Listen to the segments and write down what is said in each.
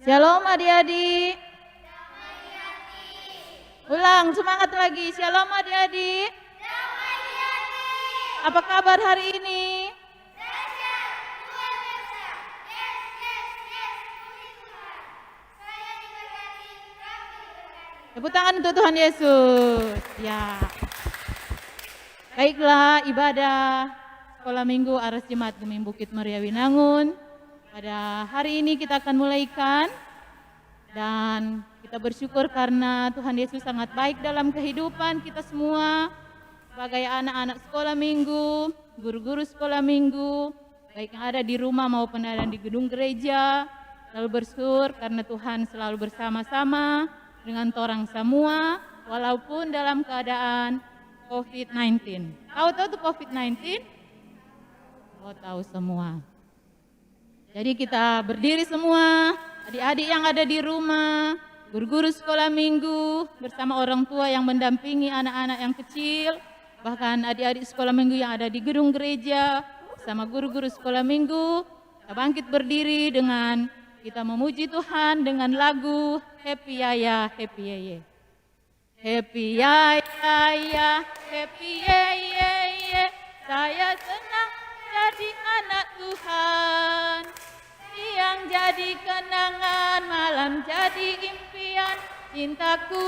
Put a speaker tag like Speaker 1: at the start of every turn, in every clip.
Speaker 1: Shalom adik-adik. Ulang, semangat lagi. Shalom adik-adik. Apa kabar hari ini? Tepuk tangan untuk Tuhan Yesus. Ya. Baiklah, ibadah sekolah minggu Aras Jemaat Geming Bukit Muria Winangun. Pada hari ini kita akan mulaikan dan kita bersyukur karena Tuhan Yesus sangat baik dalam kehidupan kita semua sebagai anak-anak sekolah minggu, guru-guru sekolah minggu, baik yang ada di rumah maupun ada di gedung gereja. Selalu bersyukur karena Tuhan selalu bersama-sama dengan orang semua walaupun dalam keadaan COVID-19. Tahu tuh COVID-19? Oh, tahu semua. Jadi kita berdiri semua, adik-adik yang ada di rumah, guru-guru sekolah minggu, bersama orang tua yang mendampingi anak-anak yang kecil, bahkan adik-adik sekolah minggu yang ada di gedung gereja, bersama guru-guru sekolah minggu, kita bangkit berdiri dengan kita memuji Tuhan dengan lagu Happy Yaya, Happy Yeye. Happy Yaya, Happy Yeye, saya senang jadi anak Tuhan. Siang jadi kenangan, malam jadi impian, cintaku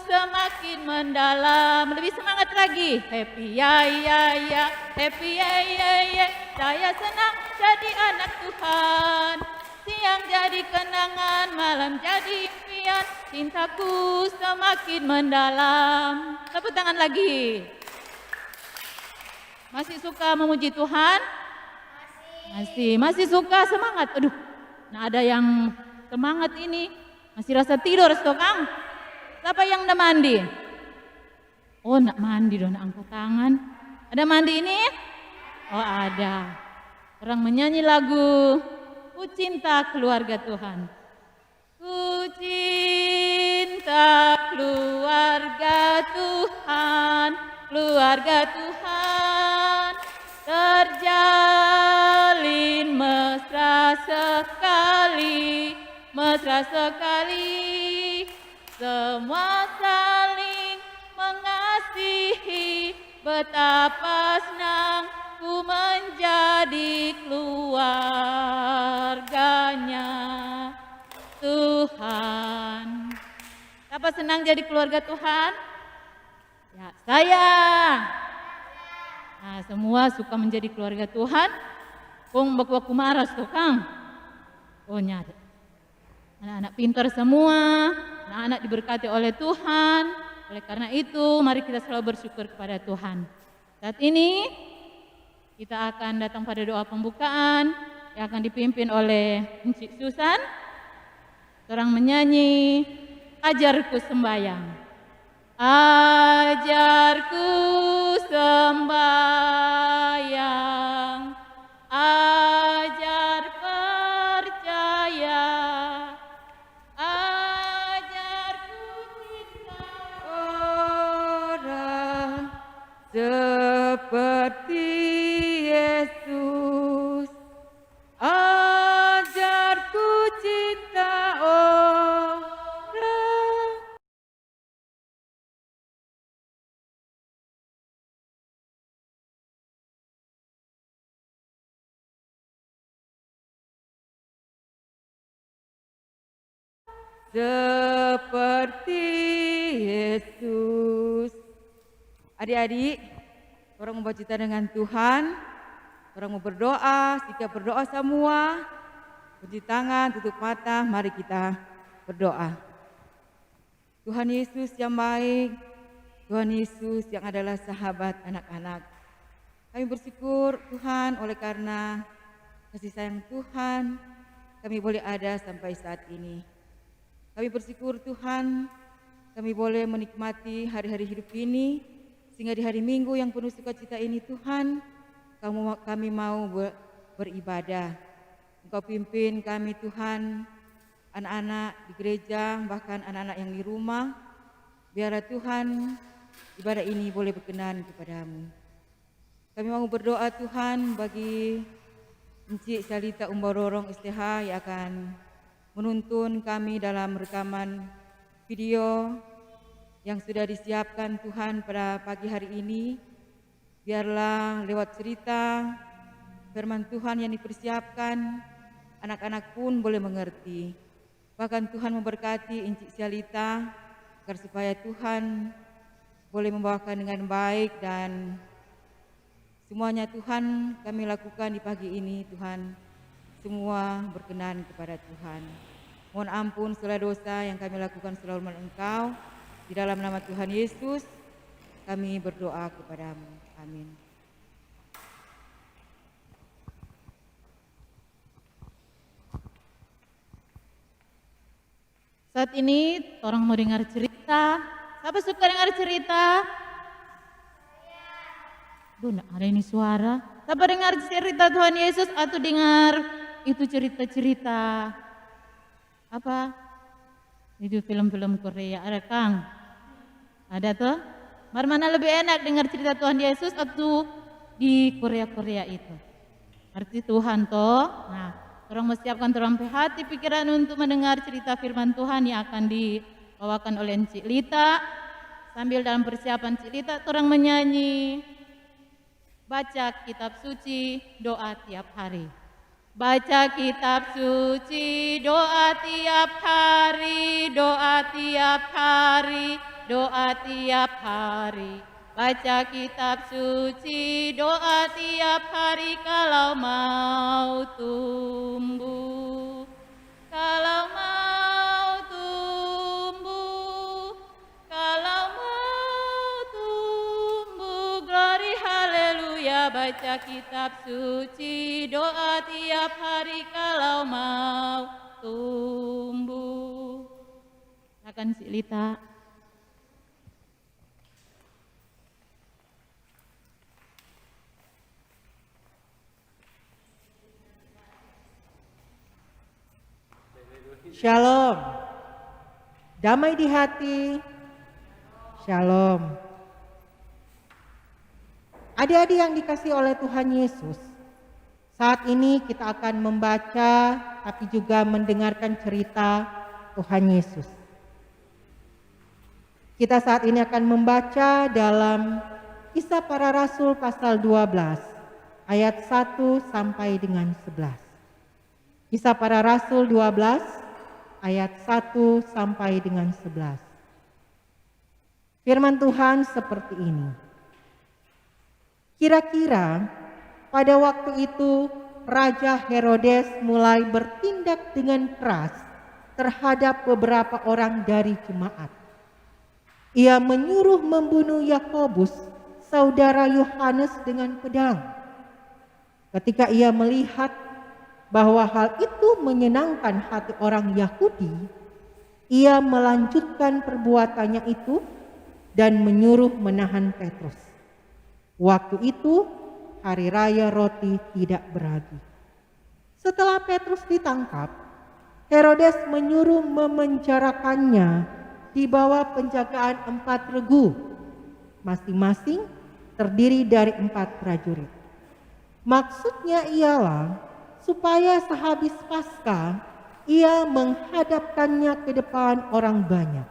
Speaker 1: semakin mendalam. Lebih semangat lagi. Happy Yaya, Happy Yeye, saya senang jadi anak Tuhan. Siang jadi kenangan, malam jadi impian, cintaku semakin mendalam. Tepuk tangan lagi. Masih suka memuji Tuhan? Masih suka semangat. Aduh, nah ada yang semangat ini masih rasa tidur, Kang. Siapa yang udah mandi? Oh, nak mandi dong, nak angkat tangan. Ada mandi ini? Oh, ada. Orang menyanyi lagu Ku Cinta Keluarga Tuhan. Ku cinta keluarga Tuhan, keluarga Tuhan terjalin mesra sekali, semua saling mengasihi, betapa senang ku menjadi keluarganya Tuhan. Siapa senang jadi keluarga Tuhan? Ya, saya. Nah, semua suka menjadi keluarga Tuhan. Kong baku maras tuh, Kang. Oh, nyata. Anak-anak pintar semua, anak-anak diberkati oleh Tuhan. Oleh karena itu, mari kita selalu bersyukur kepada Tuhan. Saat ini, kita akan datang pada doa pembukaan yang akan dipimpin oleh Encik Susan. Seorang menyanyi, Ajarku Sembayang. Ajarku sembahyang, ajar percaya, ajarku cinta orang seperti Yesus. Ajarku cinta orang. Seperti Yesus. Adik-adik, orang mau bercerita dengan Tuhan, orang mau berdoa, sikap berdoa semua, cuci tangan, tutup mata, mari kita berdoa. Tuhan Yesus yang baik, Tuhan Yesus yang adalah sahabat anak-anak. Kami bersyukur Tuhan oleh karena kasih sayang Tuhan, kami boleh ada sampai saat ini. Kami bersyukur Tuhan, kami boleh menikmati hari-hari hidup ini, sehingga di hari Minggu yang penuh sukacita ini Tuhan, kami mau beribadah. Engkau pimpin kami Tuhan, anak-anak di gereja, bahkan anak-anak yang di rumah. Biarlah Tuhan, ibadah ini boleh berkenan kepadamu. Kami mau berdoa Tuhan bagi Encik Salita Umbarorong STH yang akan
Speaker 2: menuntun kami dalam rekaman video yang sudah disiapkan Tuhan pada pagi hari ini. Biarlah lewat cerita firman Tuhan yang dipersiapkan, anak-anak pun boleh mengerti. Bahkan Tuhan memberkati Encik Sialita, agar supaya Tuhan boleh membawakan dengan baik, dan semuanya Tuhan kami lakukan di pagi ini. Tuhan, semua berkenan kepada Tuhan. Mohon ampun segala dosa yang kami lakukan selalu melawan Engkau. Di dalam nama Tuhan Yesus kami berdoa kepadamu. Amin.
Speaker 1: Saat ini orang mau dengar cerita. Siapa suka dengar cerita? Duh, nggak ada ini suara. Siapa dengar cerita Tuhan Yesus atau dengar itu cerita-cerita apa? Itu film-film Korea. Ada Kang? Ada tuh? Mana lebih enak dengar cerita Tuhan Yesus atau di Korea-Korea itu? Arti Tuhan toh. Nah, orang menyiapkan orang hati pikiran untuk mendengar cerita firman Tuhan yang akan dibawakan oleh Encik Lita. Sambil dalam persiapan Encik Lita, orang menyanyi baca kitab suci, doa tiap hari. Baca kitab suci, doa tiap hari, doa tiap hari, doa tiap hari. Baca kitab suci, doa tiap hari kalau mau tumbuh. Kalau mau tumbuh, kalau mau tumbuh, glory haleluya. Baca kitab suci, doa tiap hari kalau mau tumbuh. Silakan Si Lita.
Speaker 3: Shalom. Damai di hati. Shalom. Adik-adik yang dikasihi oleh Tuhan Yesus, saat ini kita akan membaca tapi juga mendengarkan cerita Tuhan Yesus. Kita saat ini akan membaca dalam Kisah Para Rasul pasal 12 ayat 1 sampai dengan 11. Kisah Para Rasul 12 ayat 1 sampai dengan 11. Firman Tuhan seperti ini. Kira-kira pada waktu itu Raja Herodes mulai bertindak dengan keras terhadap beberapa orang dari jemaat. Ia menyuruh membunuh Yakobus, saudara Yohanes, dengan pedang. Ketika ia melihat bahwa hal itu menyenangkan hati orang Yahudi, ia melanjutkan perbuatannya itu dan menyuruh menahan Petrus. Waktu itu hari raya roti tidak beragi. Setelah Petrus ditangkap, Herodes menyuruh memenjarakannya di bawah penjagaan 4 regu, masing-masing terdiri dari 4 prajurit. Maksudnya ialah supaya sehabis Paskah ia menghadapkannya ke depan orang banyak.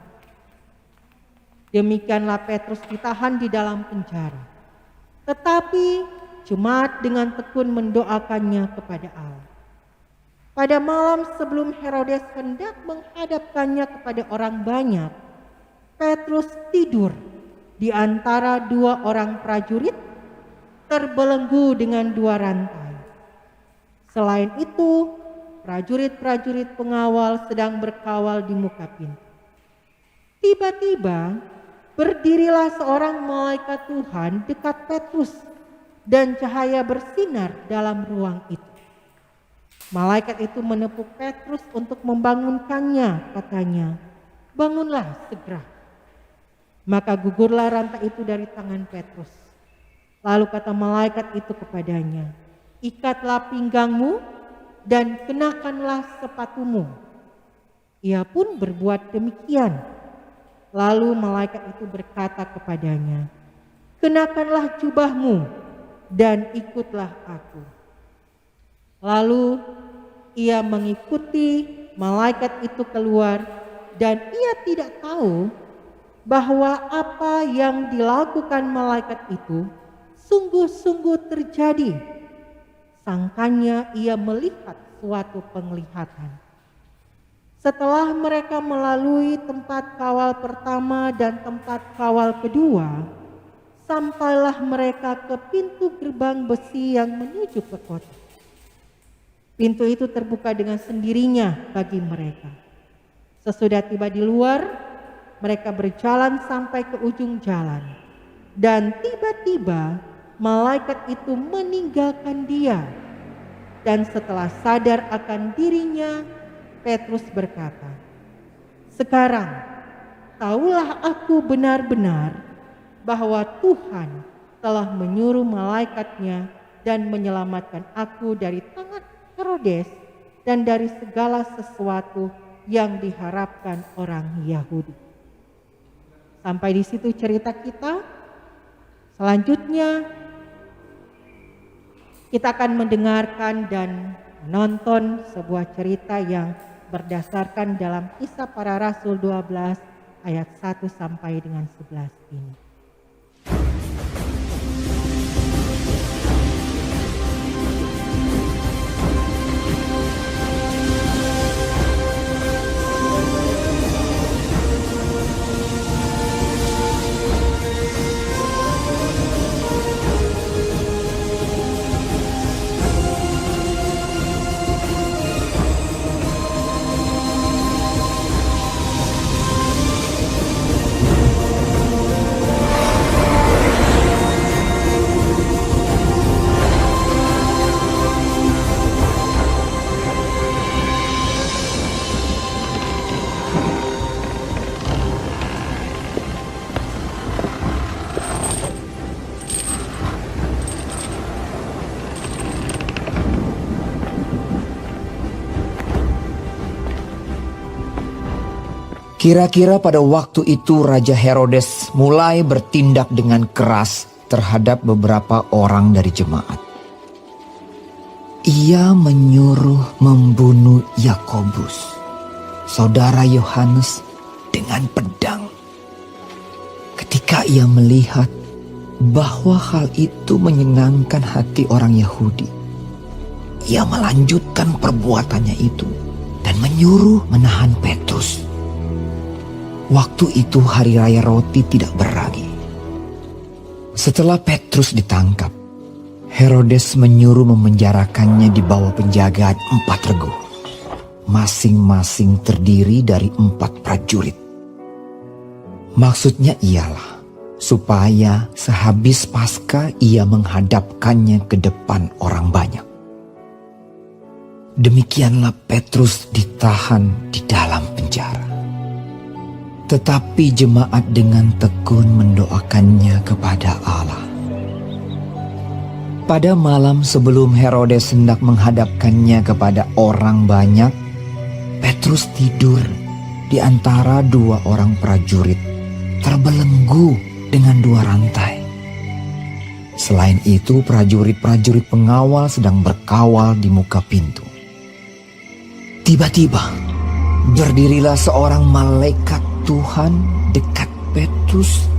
Speaker 3: Demikianlah Petrus ditahan di dalam penjara. Tetapi jemaat dengan tekun mendoakannya kepada Allah. Pada malam sebelum Herodes hendak menghadapkannya kepada orang banyak, Petrus tidur di antara 2 orang prajurit, terbelenggu dengan 2 rantai. Selain itu, prajurit-prajurit pengawal sedang berkawal di muka pintu. Tiba-tiba, berdirilah seorang malaikat Tuhan dekat Petrus, dan cahaya bersinar dalam ruang itu. Malaikat itu menepuk Petrus untuk membangunkannya, katanya, "Bangunlah segera." Maka gugurlah rantai itu dari tangan Petrus. Lalu kata malaikat itu kepadanya, "Ikatlah pinggangmu dan kenakanlah sepatumu." Ia pun berbuat demikian. Lalu malaikat itu berkata kepadanya, "Kenakanlah jubahmu dan ikutlah aku." Lalu ia mengikuti malaikat itu keluar dan ia tidak tahu bahwa apa yang dilakukan malaikat itu sungguh-sungguh terjadi. Sangkanya ia melihat suatu penglihatan. Setelah mereka melalui tempat kawal pertama dan tempat kawal kedua, sampailah mereka ke pintu gerbang besi yang menuju ke kota. Pintu itu terbuka dengan sendirinya bagi mereka. Sesudah tiba di luar, mereka berjalan sampai ke ujung jalan. Dan tiba-tiba malaikat itu meninggalkan dia. Dan setelah sadar akan dirinya, Petrus berkata, "Sekarang tahulah aku benar-benar bahwa Tuhan telah menyuruh malaikatnya dan menyelamatkan aku dari tangan Herodes dan dari segala sesuatu yang diharapkan orang Yahudi." Sampai di situ cerita kita. Selanjutnya kita akan mendengarkan dan menonton sebuah cerita yang berdasarkan dalam Kisah Para Rasul 12 ayat 1 sampai dengan 11 ini.
Speaker 4: Kira-kira pada waktu itu Raja Herodes mulai bertindak dengan keras terhadap beberapa orang dari jemaat. Ia menyuruh membunuh Yakobus, saudara Yohanes, dengan pedang. Ketika ia melihat bahwa hal itu menyenangkan hati orang Yahudi, ia melanjutkan perbuatannya itu dan menyuruh menahan Petrus. Waktu itu hari raya roti tidak beragi. Setelah Petrus ditangkap, Herodes menyuruh memenjarakannya di bawah penjagaan 4 regu, masing-masing terdiri dari 4 prajurit. Maksudnya ialah supaya sehabis Paskah ia menghadapkannya ke depan orang banyak. Demikianlah Petrus ditahan di dalam penjara. Tetapi jemaat dengan tekun mendoakannya kepada Allah. Pada malam sebelum Herodes hendak menghadapkannya kepada orang banyak, Petrus tidur di antara 2 orang prajurit, terbelenggu dengan 2 rantai. Selain itu, prajurit-prajurit pengawal sedang berkawal di muka pintu. Tiba-tiba, berdirilah seorang malaikat Tuhan dekat Petrus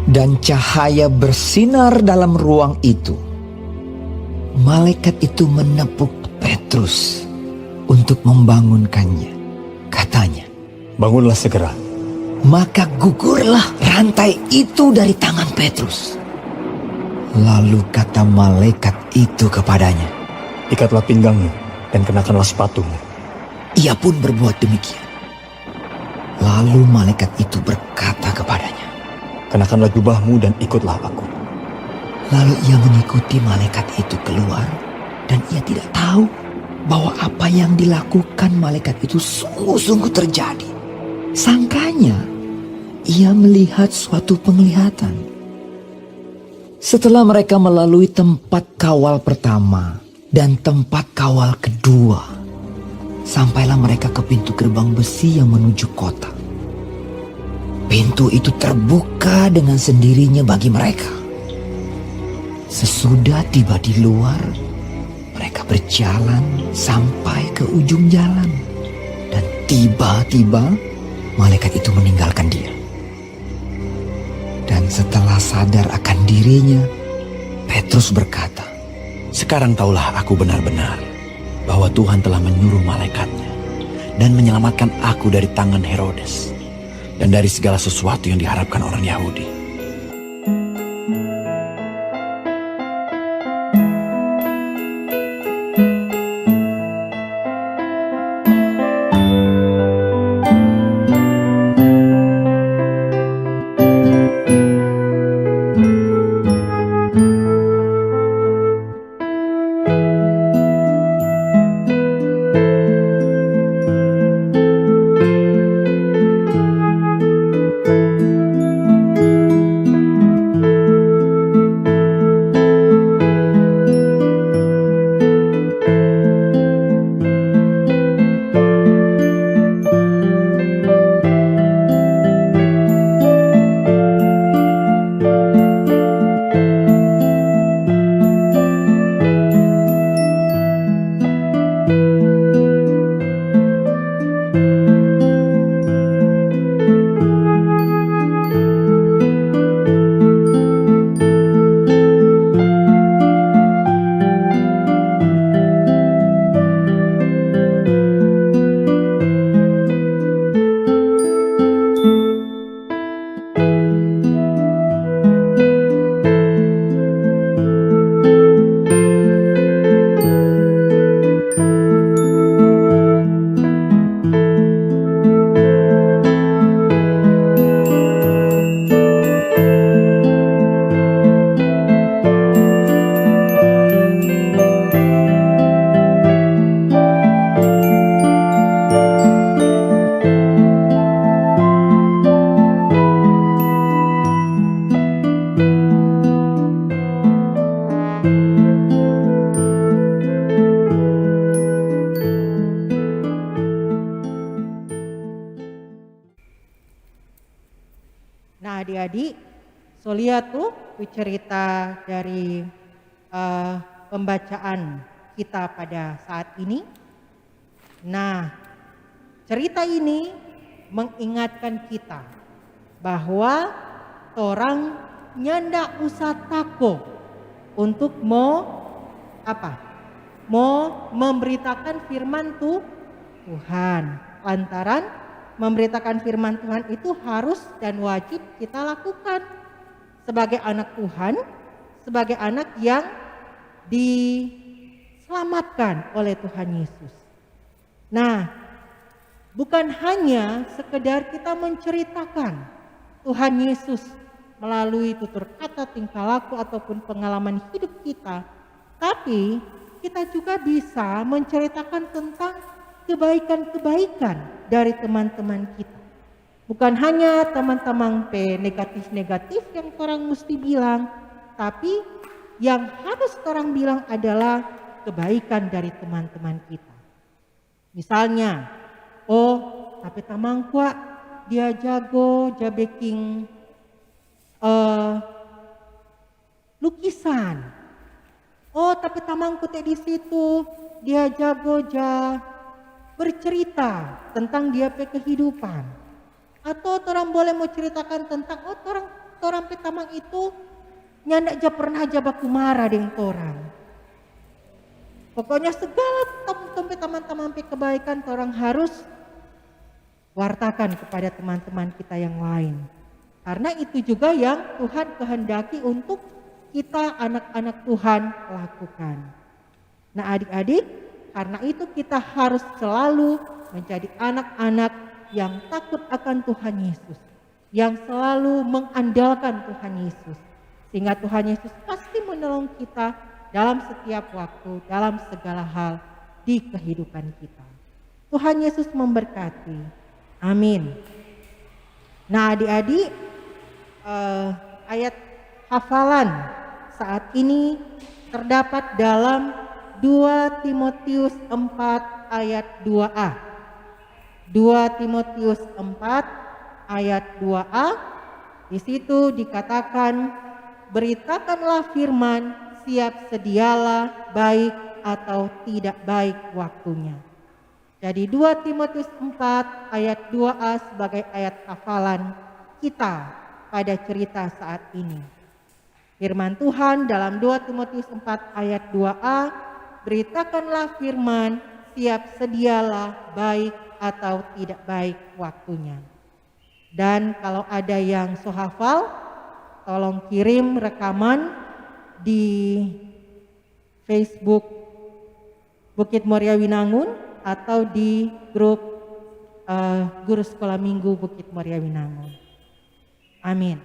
Speaker 4: dan cahaya bersinar dalam ruang itu. Malaikat itu menepuk Petrus untuk membangunkannya. Katanya,
Speaker 5: "Bangunlah segera."
Speaker 4: maka gugurlah rantai itu dari tangan Petrus. Lalu kata malaikat itu kepadanya,
Speaker 5: "Ikatlah pinggangmu dan kenakanlah sepatumu."
Speaker 4: Ia pun berbuat demikian. Lalu malaikat itu berkata kepadanya,
Speaker 5: "Kenakanlah jubahmu dan ikutlah aku."
Speaker 4: Lalu ia mengikuti malaikat itu keluar, dan ia tidak tahu bahwa apa yang dilakukan malaikat itu sungguh-sungguh terjadi. Sangkanya ia melihat suatu penglihatan. Setelah mereka melalui tempat kawal pertama dan tempat kawal kedua, sampailah mereka ke pintu gerbang besi yang menuju kota. Pintu itu terbuka dengan sendirinya bagi mereka. Sesudah tiba di luar, mereka berjalan sampai ke ujung jalan. Dan Tiba-tiba malaikat itu meninggalkan dia. Dan setelah sadar akan dirinya, Petrus berkata,
Speaker 5: Sekarang taulah aku benar-benar bahwa Tuhan telah menyuruh malaikatnya dan menyelamatkan aku dari tangan Herodes dan dari segala sesuatu yang diharapkan orang Yahudi.
Speaker 3: Nah adik-adik, so lihat tuh cerita dari pembacaan kita pada saat ini. Nah cerita ini mengingatkan kita bahwa orang nyanda usah takut untuk mau memberitakan firman Tuhan. Lantaran memberitakan firman Tuhan itu harus dan wajib kita lakukan sebagai anak Tuhan, sebagai anak yang diselamatkan oleh Tuhan Yesus. Nah, bukan hanya sekedar kita menceritakan Tuhan Yesus melalui tutur kata, tingkah laku ataupun pengalaman hidup kita, tapi kita juga bisa menceritakan tentang kebaikan-kebaikan dari teman-teman kita. Bukan hanya teman-teman negatif-negatif yang orang mesti bilang, tapi yang harus orang bilang adalah kebaikan dari teman-teman kita. Misalnya, tapi tamangku dia jago baking lukisan. Tapi tamangku di situ dia jago bercerita tentang dia kehidupan. Atau orang boleh mau ceritakan tentang orang petamang itu nyanda pernah baku marah dengan orang. Pokoknya segala teman-teman kebaikan orang harus wartakan kepada teman-teman kita yang lain. Karena itu juga yang Tuhan kehendaki untuk kita anak-anak Tuhan lakukan. Nah adik-adik, karena itu kita harus selalu menjadi anak-anak yang takut akan Tuhan Yesus. Yang selalu mengandalkan Tuhan Yesus. Sehingga Tuhan Yesus pasti menolong kita dalam setiap waktu, dalam segala hal di kehidupan kita. Tuhan Yesus memberkati. Amin. Nah adik-adik, ayat hafalan saat ini terdapat dalam 2 Timotius 4 ayat 2a. 2 Timotius 4 ayat 2a. Di situ dikatakan, beritakanlah firman, siap sedialah baik atau tidak baik waktunya. Jadi 2 Timotius 4 ayat 2a sebagai ayat hafalan kita pada cerita saat ini. Firman Tuhan dalam 2 Timotius 4 ayat 2a, beritakanlah firman, siap sedialah baik atau tidak baik waktunya. Dan kalau ada yang so hafal, tolong kirim rekaman di Facebook Bukit Moria Winangun atau di grup Guru Sekolah Minggu Bukit Moria Winangun. Amin.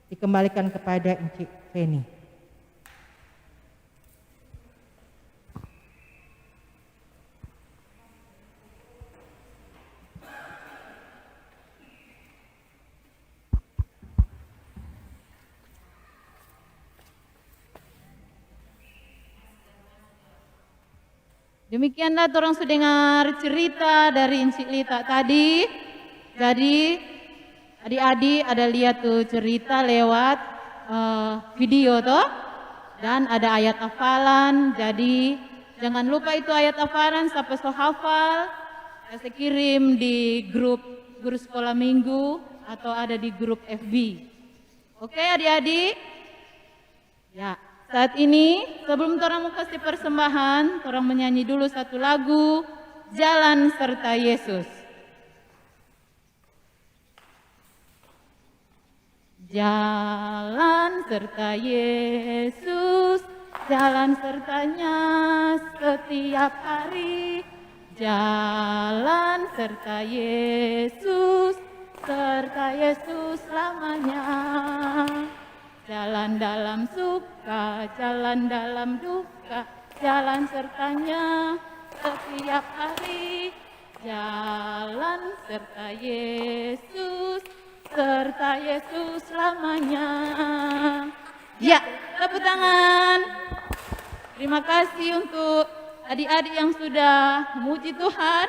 Speaker 3: Dikembalikan kepada Encik Feni.
Speaker 1: Demikianlah orang sudah dengar cerita dari Encik Lita tadi. Jadi adik-adik ada lihat tuh cerita lewat video toh. Dan ada ayat hafalan. Jadi jangan lupa itu ayat hafalan sampai so hafal. Saya kirim di grup Guru Sekolah Minggu atau ada di grup FB. Oke adik-adik? Ya. Saat ini sebelum orang mau kasih persembahan, orang menyanyi dulu satu lagu, Jalan Serta Yesus. Jalan serta Yesus, jalan sertanya setiap hari. Jalan serta Yesus selamanya. Jalan dalam suka, jalan dalam duka, jalan sertanya setiap hari. Jalan serta Yesus selamanya. Ya, tepuk tangan. Terima kasih untuk adik-adik yang sudah memuji Tuhan.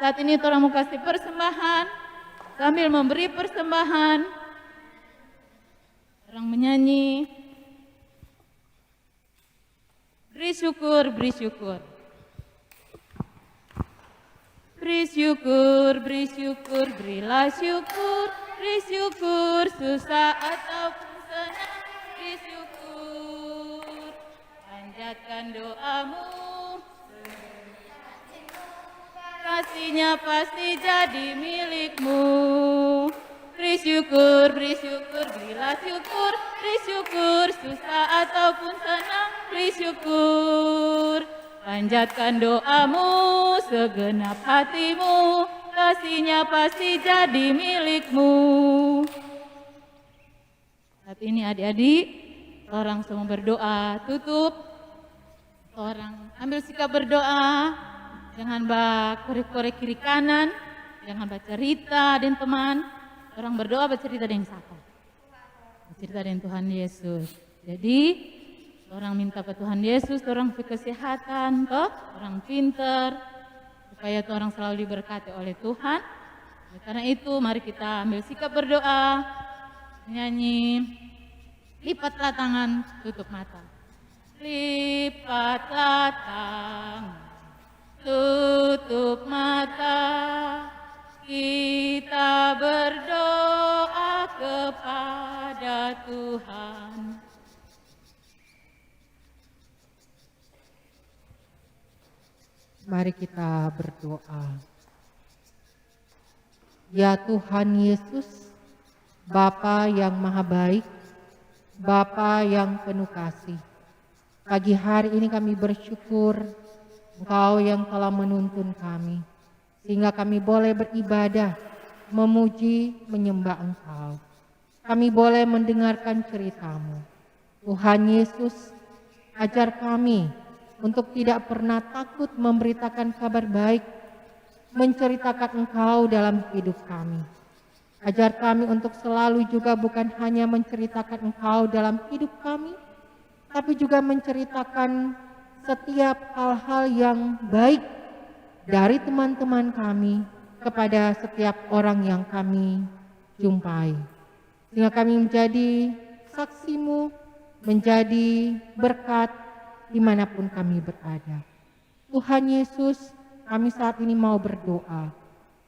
Speaker 1: Saat ini orang mau kasih persembahan. Sambil memberi persembahan, orang menyanyi, beri syukur, beri syukur. Beri syukur, beri syukur, berilah syukur, beri syukur, susah ataupun senang, beri syukur. Panjatkan doamu, kasihnya pasti jadi milikmu. Beri syukur, berilah syukur, beri syukur, susah ataupun senang, beri syukur. Panjatkan doamu, segenap hatimu, kasihnya pasti jadi milikmu. Saat ini adik-adik, orang semua berdoa, tutup. Orang ambil sikap berdoa, jangan korek-korek kiri kanan, jangan baca cerita dan teman. Orang berdoa bercerita dengan siapa? Bercerita dengan Tuhan Yesus. Jadi orang minta ke Tuhan Yesus, orang kesehatan, toh, orang pinter, supaya orang selalu diberkati oleh Tuhan. Karena itu mari kita ambil sikap berdoa, nyanyi, lipatlah tangan, tutup mata. Lipatlah tangan, tutup mata. Kita berdoa kepada Tuhan.
Speaker 3: Mari kita berdoa. Ya Tuhan Yesus, Bapa yang maha baik, Bapa yang penuh kasih. Pagi hari ini kami bersyukur Engkau yang telah menuntun kami, sehingga kami boleh beribadah, memuji, menyembah Engkau. Kami boleh mendengarkan cerita-Mu. Tuhan Yesus, ajar kami untuk tidak pernah takut memberitakan kabar baik, menceritakan Engkau dalam hidup kami. Ajar kami untuk selalu juga bukan hanya menceritakan Engkau dalam hidup kami, tapi juga menceritakan setiap hal-hal yang baik dari teman-teman kami kepada setiap orang yang kami jumpai. Sehingga kami menjadi saksi-Mu, menjadi berkat dimanapun kami berada. Tuhan Yesus, kami saat ini mau berdoa.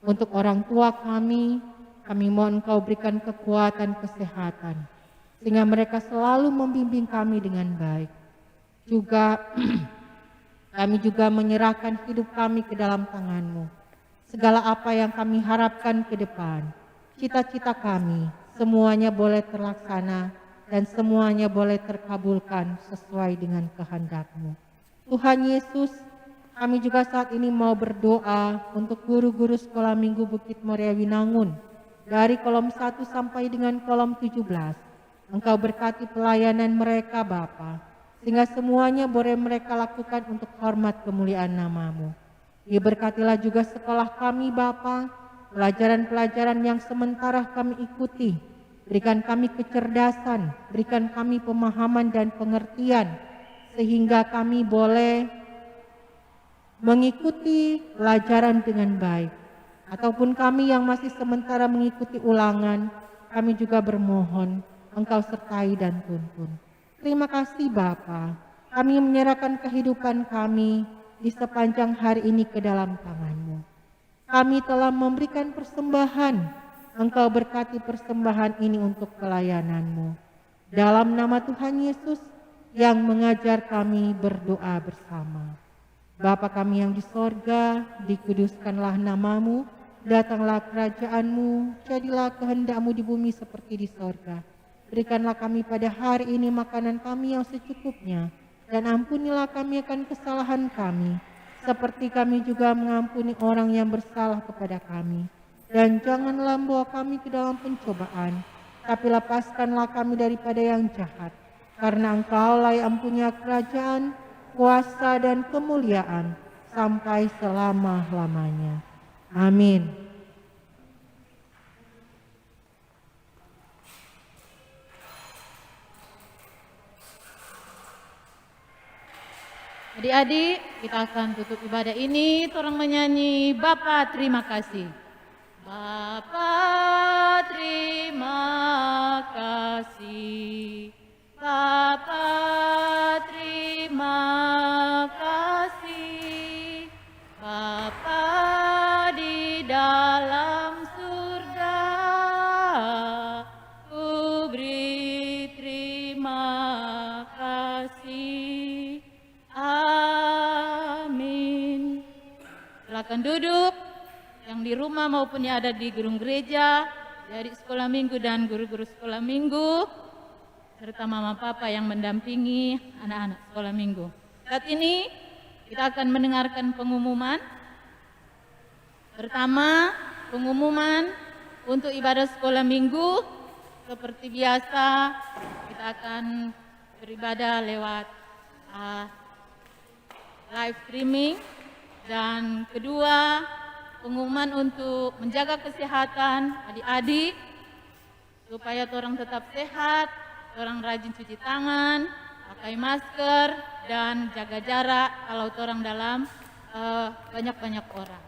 Speaker 3: Untuk orang tua kami mohon Engkau berikan kekuatan, kesehatan, sehingga mereka selalu membimbing kami dengan baik. Juga kami juga menyerahkan hidup kami ke dalam tangan-Mu. Segala apa yang kami harapkan ke depan, cita-cita kami, semuanya boleh terlaksana dan semuanya boleh terkabulkan sesuai dengan kehendak-Mu. Tuhan Yesus, kami juga saat ini mau berdoa untuk guru-guru sekolah minggu Bukit Muria Winangun, dari kolom 1 sampai dengan kolom 17. Engkau berkati pelayanan mereka Bapa, sehingga semuanya boleh mereka lakukan untuk hormat kemuliaan nama-Mu. Diberkatilah juga sekolah kami Bapa, pelajaran-pelajaran yang sementara kami ikuti. Berikan kami kecerdasan, berikan kami pemahaman dan pengertian, sehingga kami boleh mengikuti pelajaran dengan baik. Ataupun kami yang masih sementara mengikuti ulangan, kami juga bermohon Engkau sertai dan tuntun. Terima kasih Bapa, kami menyerahkan kehidupan kami di sepanjang hari ini ke dalam tangan-Mu. Kami telah memberikan persembahan, Engkau berkati persembahan ini untuk pelayanan-Mu. Dalam nama Tuhan Yesus yang mengajar kami berdoa bersama. Bapa kami yang di sorga, dikuduskanlah nama-Mu, datanglah kerajaan-Mu, jadilah kehendak-Mu di bumi seperti di sorga. Berikanlah kami pada hari ini makanan kami yang secukupnya, dan ampunilah kami akan kesalahan kami, seperti kami juga mengampuni orang yang bersalah kepada kami. Dan janganlah membawa kami ke dalam pencobaan, tapi lepaskanlah kami daripada yang jahat, karena Engkaulah yang punya kerajaan, kuasa dan kemuliaan sampai selama-lamanya. Amin.
Speaker 1: Adik-adik, kita akan tutup ibadah ini, orang menyanyi Bapa terima kasih. Bapa terima kasih, Bapa terima kasih, Bapa di dalam surga, ku beri terima kasih. Amin. Silakan duduk, yang di rumah maupun yang ada di gedung gereja, dari sekolah minggu dan guru-guru sekolah minggu, serta mama papa yang mendampingi anak-anak sekolah minggu. Saat ini kita akan mendengarkan pengumuman. Pertama, pengumuman untuk ibadah sekolah minggu. Seperti biasa, kita akan beribadah lewat live streaming. Dan kedua, pengumuman untuk menjaga kesehatan adik-adik supaya orang tetap sehat, orang rajin cuci tangan, pakai masker dan jaga jarak kalau orang dalam banyak-banyak orang.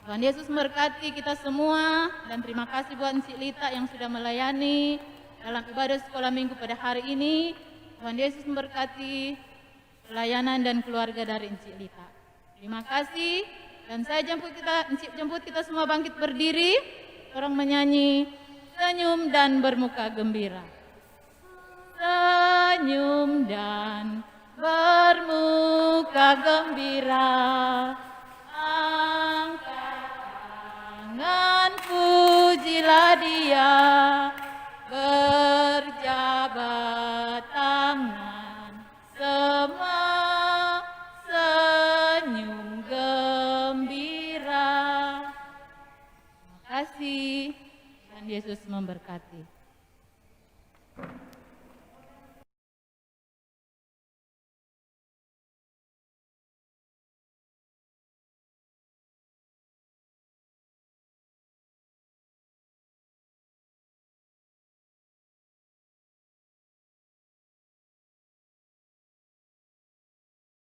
Speaker 1: Tuhan Yesus memberkati kita semua dan terima kasih buat Encik Lita yang sudah melayani dalam ibadah sekolah minggu pada hari ini. Tuhan Yesus memberkati pelayanan dan keluarga dari Encik Lita. Terima kasih. Dan saya jemput kita semua bangkit berdiri. Orang menyanyi senyum dan bermuka gembira. Senyum dan bermuka gembira. Angkat tangan pujilah Dia. Berjabat tangan semua. Senyum gembira. Terima kasih. Dan Yesus memberkati.